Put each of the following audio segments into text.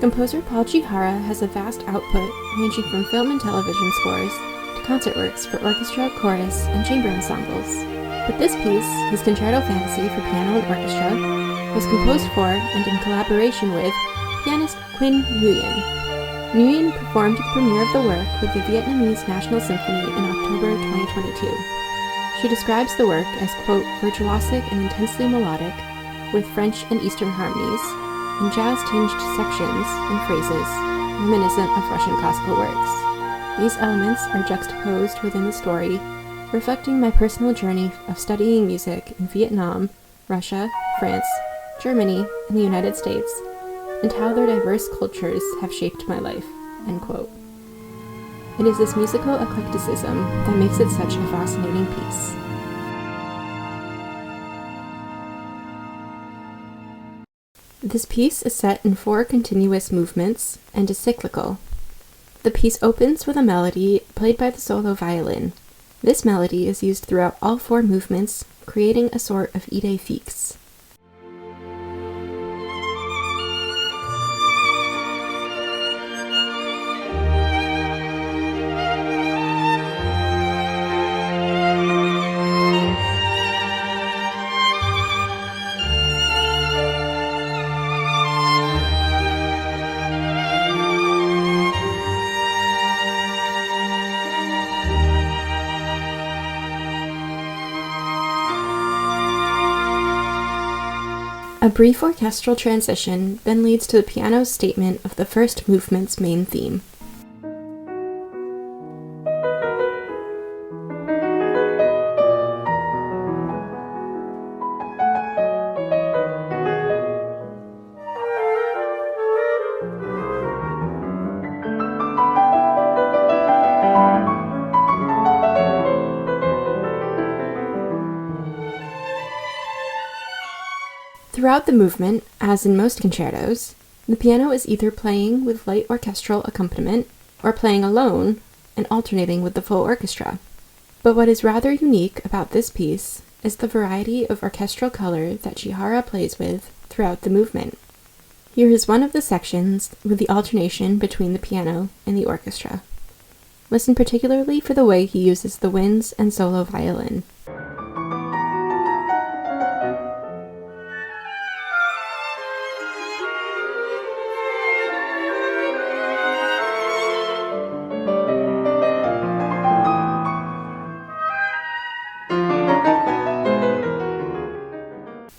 Composer Paul Chihara has a vast output ranging from film and television scores to concert works for orchestra, chorus, and chamber ensembles. But this piece, his Concerto Fantasy for piano and orchestra, was composed for and in collaboration with pianist Quynh Nguyen. Nguyen performed the premiere of the work with the Vietnamese National Symphony in October 2022. She describes the work as, quote, virtuosic and intensely melodic, with French and Eastern harmonies, and jazz-tinged sections and phrases, reminiscent of Russian classical works. These elements are juxtaposed within the story, reflecting my personal journey of studying music in Vietnam, Russia, France, Germany, and the United States, and how their diverse cultures have shaped my life, end quote. It is this musical eclecticism that makes it such a fascinating piece. This piece is set in 4 continuous movements and is cyclical. The piece opens with a melody played by the solo violin. This melody is used throughout all 4 movements, creating a sort of idée fixe. A brief orchestral transition then leads to the piano's statement of the first movement's main theme. Throughout the movement, as in most concertos, the piano is either playing with light orchestral accompaniment or playing alone and alternating with the full orchestra. But what is rather unique about this piece is the variety of orchestral color that Chihara plays with throughout the movement. Here is one of the sections with the alternation between the piano and the orchestra. Listen particularly for the way he uses the winds and solo violin.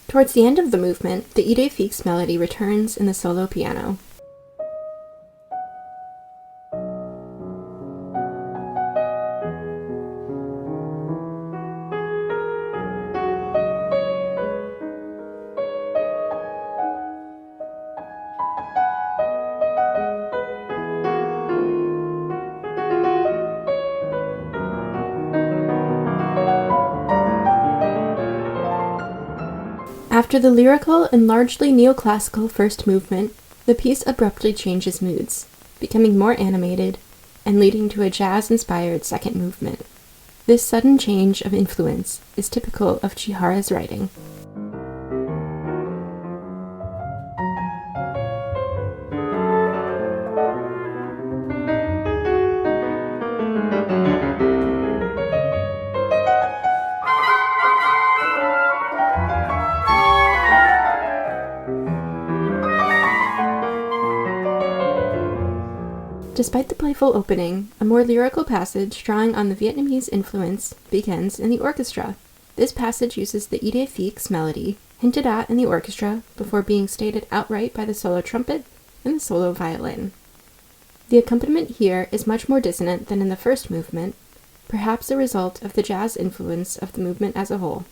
Towards the end of the movement, the idée fixe melody returns in the solo piano. After the lyrical and largely neoclassical first movement, the piece abruptly changes moods, becoming more animated and leading to a jazz-inspired second movement. This sudden change of influence is typical of Chihara's writing. Despite the playful opening, a more lyrical passage drawing on the Vietnamese influence begins in the orchestra. This passage uses the idée fixe melody, hinted at in the orchestra before being stated outright by the solo trumpet and the solo violin. The accompaniment here is much more dissonant than in the first movement, perhaps a result of the jazz influence of the movement as a whole.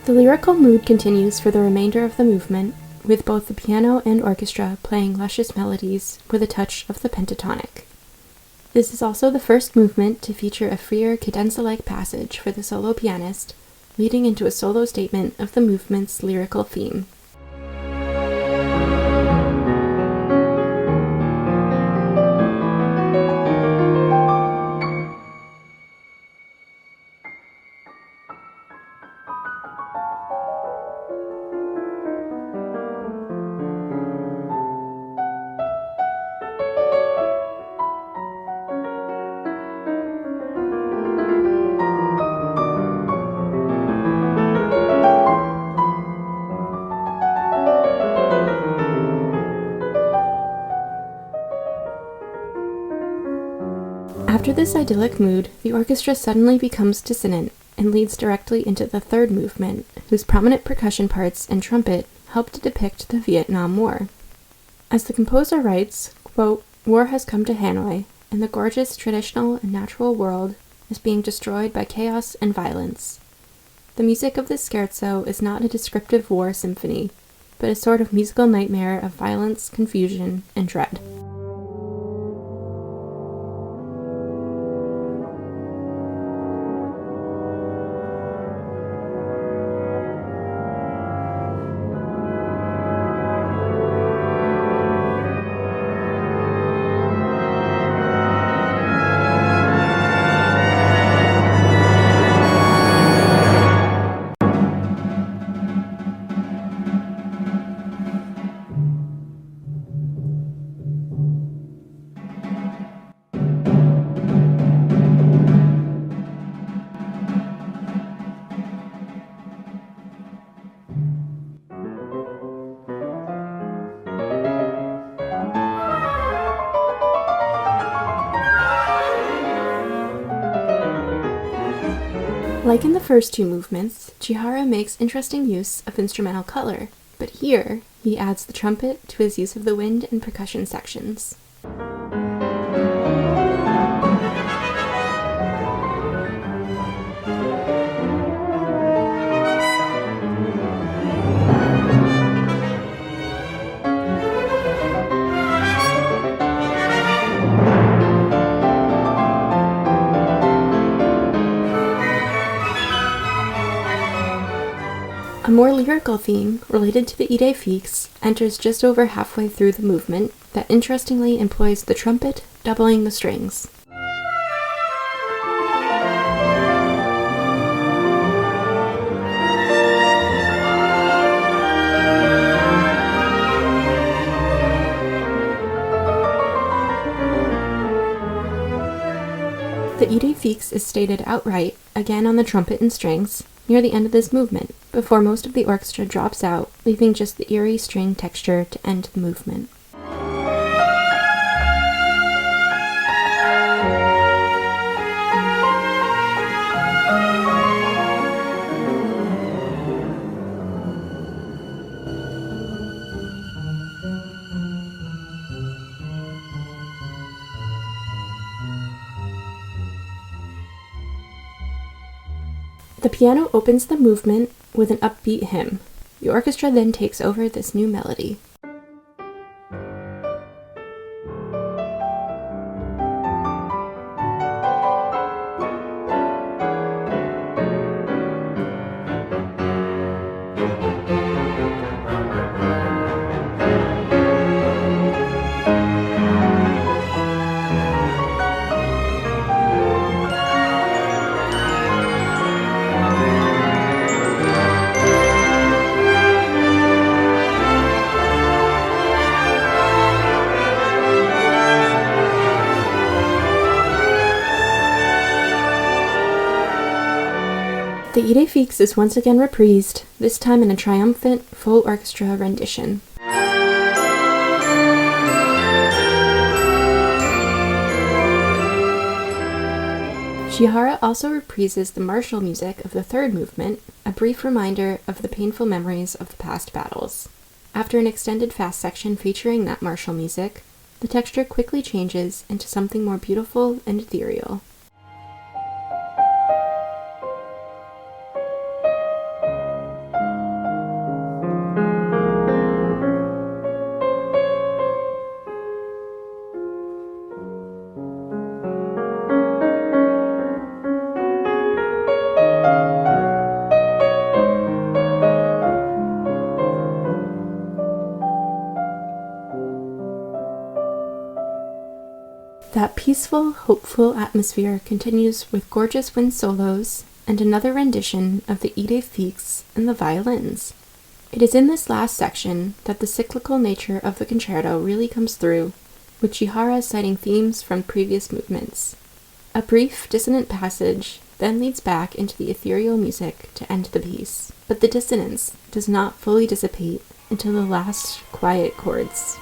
The lyrical mood continues for the remainder of the movement, with both the piano and orchestra playing luscious melodies with a touch of the pentatonic. This is also the first movement to feature a freer cadenza-like passage for the solo pianist, leading into a solo statement of the movement's lyrical theme. After this idyllic mood, the orchestra suddenly becomes dissonant and leads directly into the third movement, whose prominent percussion parts and trumpet help to depict the Vietnam War. As the composer writes, quote, "War has come to Hanoi, and the gorgeous traditional and natural world is being destroyed by chaos and violence. The music of this scherzo is not a descriptive war symphony, but a sort of musical nightmare of violence, confusion, and dread." Like in the first two movements, Chihara makes interesting use of instrumental color, but here he adds the trumpet to his use of the wind and percussion sections. A more lyrical theme, related to the idée fixe, enters just over halfway through the movement that interestingly employs the trumpet doubling the strings. The idée fixe is stated outright, again on the trumpet and strings, near the end of this movement, before most of the orchestra drops out, leaving just the eerie string texture to end the movement. The piano opens the movement with an upbeat hymn. The orchestra then takes over this new melody. The idée fixe is once again reprised, this time in a triumphant, full orchestra rendition. Chihara also reprises the martial music of the third movement, a brief reminder of the painful memories of the past battles. After an extended fast section featuring that martial music, the texture quickly changes into something more beautiful and ethereal. peaceful, hopeful atmosphere continues with gorgeous wind solos and another rendition of the Idée fixe and the violins. It is in this last section that the cyclical nature of the concerto really comes through, with Chihara citing themes from previous movements. A brief, dissonant passage then leads back into the ethereal music to end the piece, but the dissonance does not fully dissipate until the last quiet chords.